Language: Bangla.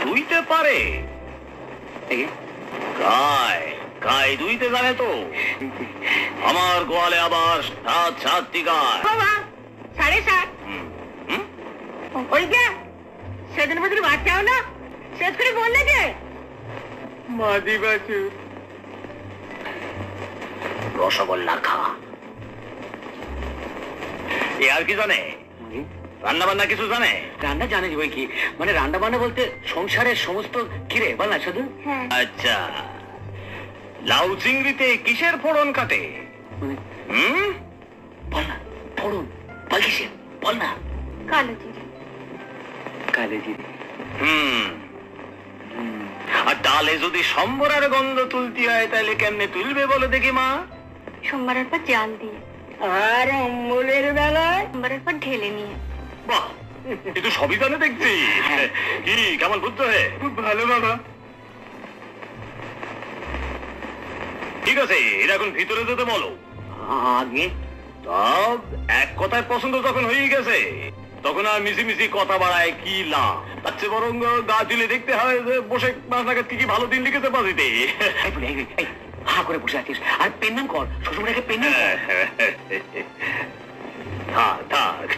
ধুইতে পারে? গায়ে গায়ে ধুইতে জানে তো? আমার গোয়ালে আবার 7 গায়। বাবা 7.5। ওই যে সেদিন বছর বাচ্চাও না শেষ করে বললে যে মাদি বাছুর রসগোল্লা খা। এ আর কি জানে? রান্না বান্না কিছু জানে? রান্না জানে ওই কি, মানে রান্না বান্না বলতে সংসারের সমস্ত কিরে বল না শুধু। আচ্ছা, লাউ চিংড়িতে কিসের ফোড়ন কাটে? বল না, ফোড়ন বল কিসের, বল না। কালো জিরে। কালো জিরে। আর ডালে যদি সম্বরার গন্ধ তুলতে হয় তাহলে কেমনে তুলবে বলে দেখি মা? সোমবারের পর জাল দিয়ে, আর অম্বলের বেলায় সোমবারের পর ঢেলে নিয়ে। বাহ, এ তো সবই জানে দেখছি। কি কেমন বুঝতে হয়? খুব ভালো বাবা। ঠিক আছে, এর এখন ভিতরে যেতে বলো। আগে সব এক কথায় পছন্দ যখন হয়ে গেছে তখন আর মিশিমিশি কথা বাড়ায় কি লাভ? তার চেয়ে বরং গা দিলে দেখতে হয় যে বসে মাঝনাগাদ কি কি ভালো দিন লিখেতে পারিতে। হা করে বসে আছিস আর পেন্নাম কর, শ্বশুরটাকে পেন্নাম কর। থাক থাক।